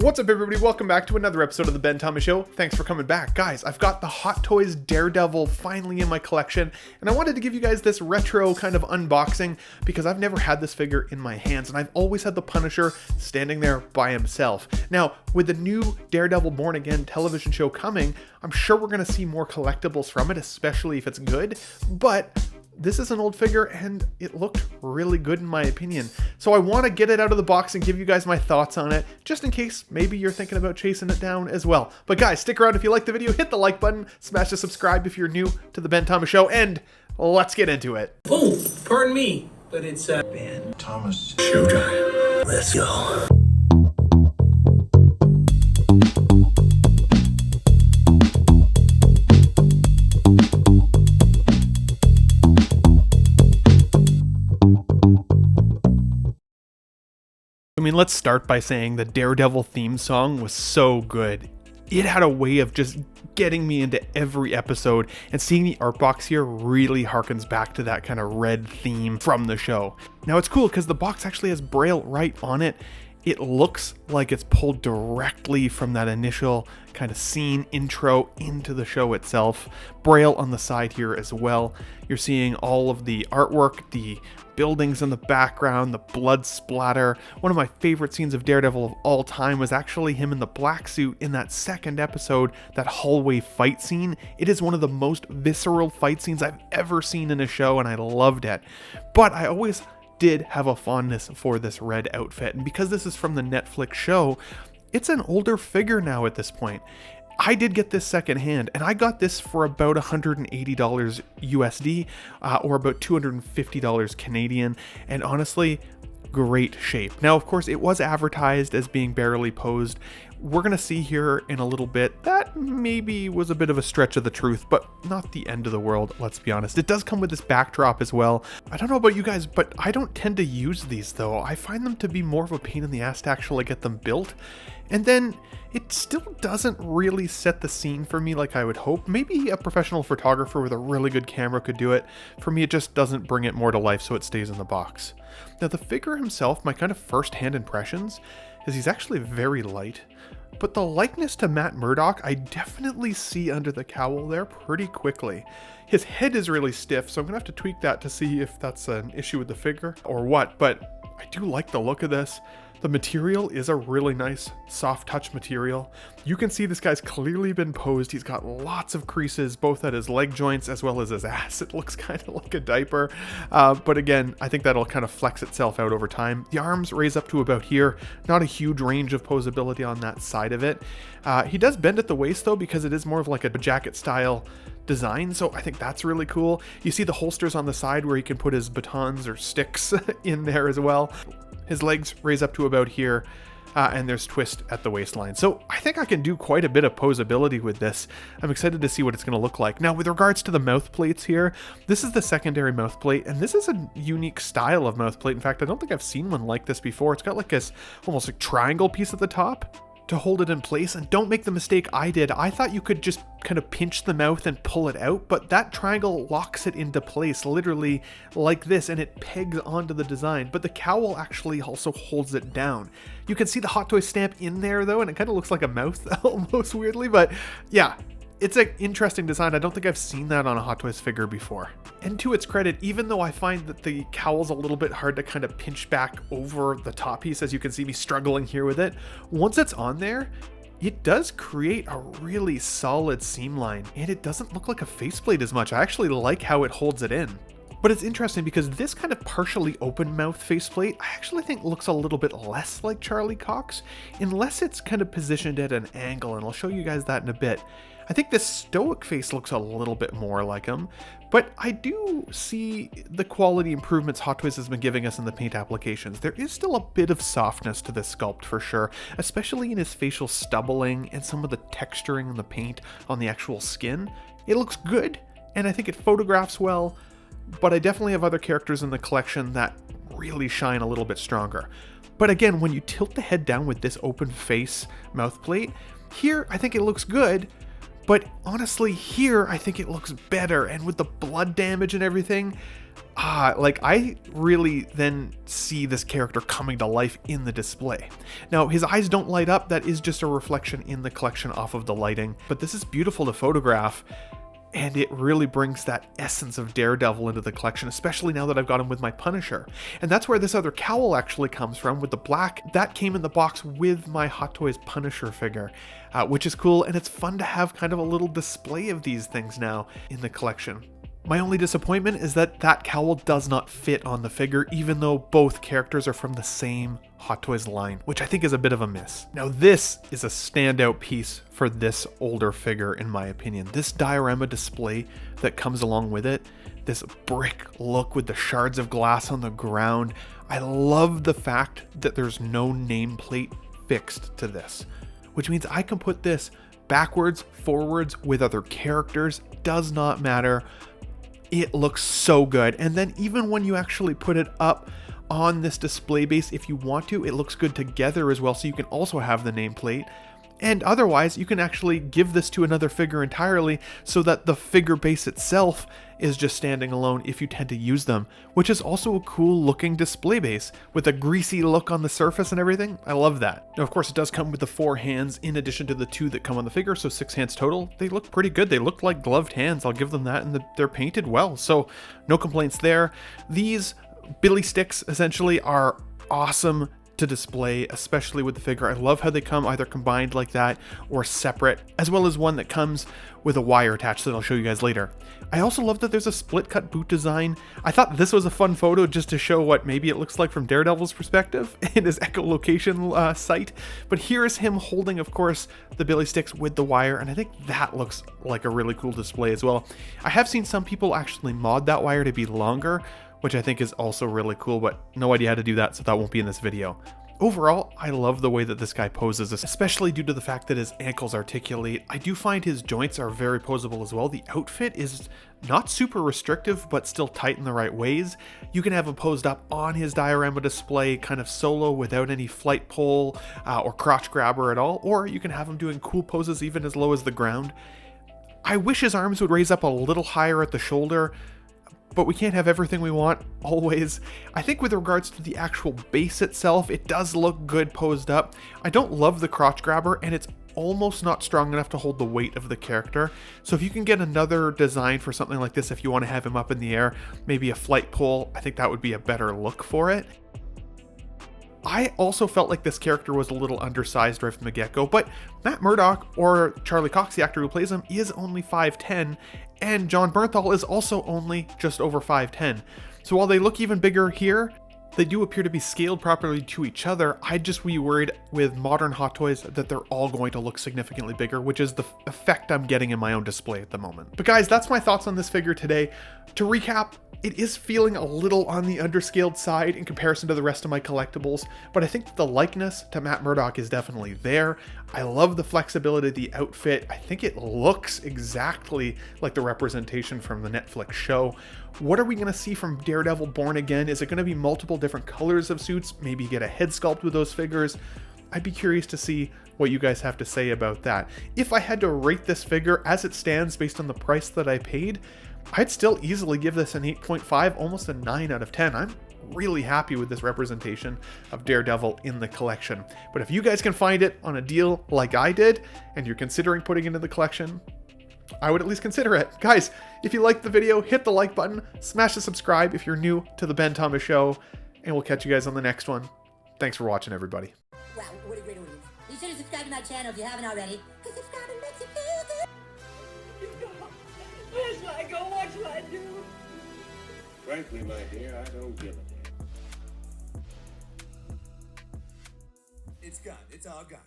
What's up, everybody? Welcome back to another episode of the Ben Thomas Show. Thanks for coming back. Guys, I've got the Hot Toys Daredevil finally in my collection, and I wanted to give you guys this retro kind of unboxing because I've never had this figure in my hands, and I've always had the Punisher standing there by himself. Now, with the new Daredevil Born Again television show coming, I'm sure we're going to see more collectibles from it, especially if it's good, but this is an old figure and it looked really good in my opinion. So I want to get it out of the box and give you guys my thoughts on it, just in case maybe you're thinking about chasing it down as well. But guys, stick around if you like the video, hit the like button, smash the subscribe if you're new to the Ben Thomas Show, and let's get into it. Oh, pardon me, but it's Ben Thomas Showtime. Let's go. I mean, let's start by saying the Daredevil theme song was so good. It had a way of just getting me into every episode, and seeing the art box here really harkens back to that kind of red theme from the show. Now it's cool because the box actually has Braille right on it. It looks like it's pulled directly from that initial kind of scene intro into the show itself. Braille on the side here as well. You're seeing all of the artwork, the buildings in the background, the blood splatter. One of my favorite scenes of Daredevil of all time was actually him in the black suit in that second episode, that hallway fight scene. It is one of the most visceral fight scenes I've ever seen in a show, and I loved it. But I always did have a fondness for this red outfit, and because this is from the Netflix show, it's an older figure now at this point. I did get this secondhand, and I got this for about $180 USD, or about $250 Canadian, and honestly, great shape. Now, of course, it was advertised as being barely posed. We're going to see here in a little bit that maybe was a bit of a stretch of the truth, but not the end of the world, let's be honest. It does come with this backdrop as well. I don't know about you guys, but I don't tend to use these though. I find them to be more of a pain in the ass to actually get them built. And then it still doesn't really set the scene for me like I would hope. Maybe a professional photographer with a really good camera could do it. For me, it just doesn't bring it more to life, so it stays in the box. Now, the figure himself, my kind of first-hand impressions, is he's actually very light. But the likeness to Matt Murdock, I definitely see under the cowl there pretty quickly. His head is really stiff, so I'm gonna have to tweak that to see if that's an issue with the figure or what, but I do like the look of this. The material is a really nice soft touch material. You can see this guy's clearly been posed. He's got lots of creases, both at his leg joints as well as his ass. It looks kind of like a diaper. But again, I think that'll kind of flex itself out over time. The arms raise up to about here. Not a huge range of posability on that side of it. He does bend at the waist though, because it is more of like a jacket style design, so I think that's really cool. You see the holsters on the side where he can put his batons or sticks in there as well. His legs raise up to about here, and there's twist at the waistline. So I think I can do quite a bit of posability with this. I'm excited to see what it's going to look like. Now, with regards to the mouth plates here, this is the secondary mouth plate, and this is a unique style of mouth plate. In fact, I don't think I've seen one like this before. It's got like this almost like triangle piece at the top to hold it in place. And don't make the mistake I did. I thought you could just kind of pinch the mouth and pull it out, but that triangle locks it into place literally like this, and it pegs onto the design, but the cowl actually also holds it down. You can see the Hot Toys stamp in there though, and it kind of looks like a mouth almost weirdly, but yeah, it's an interesting design. I don't think I've seen that on a Hot Toys figure before. And to its credit, even though I find that the cowl's a little bit hard to kind of pinch back over the top piece, as you can see me struggling here with it, once it's on there, it does create a really solid seam line, and it doesn't look like a faceplate as much. I actually like how it holds it in. But it's interesting because this kind of partially open mouth faceplate, I actually think looks a little bit less like Charlie Cox, unless it's kind of positioned at an angle, and I'll show you guys that in a bit. I think this stoic face looks a little bit more like him, but I do see the quality improvements Hot Toys has been giving us in the paint applications. There is still a bit of softness to this sculpt for sure, especially in his facial stubbling and some of the texturing in the paint on the actual skin. It looks good, and I think it photographs well, but I definitely have other characters in the collection that really shine a little bit stronger. But again, when you tilt the head down with this open face mouth plate, here I think it looks good, but honestly here I think it looks better, and with the blood damage and everything, like I really then see this character coming to life in the display. Now, his eyes don't light up. That is just a reflection in the collection off of the lighting, but this is beautiful to photograph. And it really brings that essence of Daredevil into the collection, especially now that I've got him with my Punisher. And that's where this other cowl actually comes from with the black. That came in the box with my Hot Toys Punisher figure, which is cool. And it's fun to have kind of a little display of these things now in the collection. My only disappointment is that that cowl does not fit on the figure, even though both characters are from the same Hot Toys line, which I think is a bit of a miss. Now, this is a standout piece for this older figure, in my opinion. This diorama display that comes along with it, this brick look with the shards of glass on the ground. I love the fact that there's no nameplate fixed to this, which means I can put this backwards, forwards with other characters, does not matter. It looks so good. And then even when you actually put it up on this display base, if you want to, it looks good together as well. So you can also have the nameplate. And otherwise, you can actually give this to another figure entirely so that the figure base itself is just standing alone if you tend to use them, which is also a cool looking display base with a greasy look on the surface and everything. I love that. Now, of course, it does come with the 4 hands in addition to the 2 that come on the figure, so 6 hands total. They look pretty good. They look like gloved hands. I'll give them that, and they're painted well, so no complaints there. These Billy sticks essentially are awesome to display, especially with the figure. I love how they come either combined like that or separate, as well as one that comes with a wire attached that I'll show you guys later. I also love that there's a split cut boot design. I thought this was a fun photo just to show what maybe it looks like from Daredevil's perspective in his echolocation sight. But here is him holding, of course, the Billy sticks with the wire, and I think that looks like a really cool display as well. I have seen some people actually mod that wire to be longer, which I think is also really cool, but no idea how to do that, so that won't be in this video. Overall, I love the way that this guy poses, especially due to the fact that his ankles articulate. I do find his joints are very posable as well. The outfit is not super restrictive, but still tight in the right ways. You can have him posed up on his diorama display, kind of solo without any flight pole or crotch grabber at all, or you can have him doing cool poses even as low as the ground. I wish his arms would raise up a little higher at the shoulder, but we can't have everything we want always. I think with regards to the actual base itself, it does look good posed up. I don't love the crotch grabber, and it's almost not strong enough to hold the weight of the character. So if you can get another design for something like this, if you want to have him up in the air, maybe a flight pole, I think that would be a better look for it. I also felt like this character was a little undersized right from the get-go, but Matt Murdock, or Charlie Cox, the actor who plays him, is only 5'10", and John Bernthal is also only just over 5'10". So while they look even bigger here, they do appear to be scaled properly to each other. I'd just be worried with modern Hot Toys that they're all going to look significantly bigger, which is the effect I'm getting in my own display at the moment. But guys, that's my thoughts on this figure today. To recap, it is feeling a little on the underscaled side in comparison to the rest of my collectibles, but I think the likeness to Matt Murdock is definitely there. I love the flexibility of the outfit. I think it looks exactly like the representation from the Netflix show. What are we going to see from Daredevil Born Again? Is it going to be multiple different colors of suits? Maybe get a head sculpt with those figures? I'd be curious to see what you guys have to say about that. If I had to rate this figure as it stands based on the price that I paid, I'd still easily give this an 8.5, almost a 9 out of 10. I'm really happy with this representation of Daredevil in the collection. But if you guys can find it on a deal like I did, and you're considering putting it into the collection, I would at least consider it. Guys, if you liked the video, hit the like button, smash the subscribe if you're new to the Ben Thomas Show, and we'll catch you guys on the next one. Thanks for watching, everybody. Wow, what a great audience. Be sure to subscribe to my channel if you haven't already. Because subscribing makes you feel good. Where shall I go? What shall I do? Frankly, my dear, I don't give a damn. It's gone. It's all gone.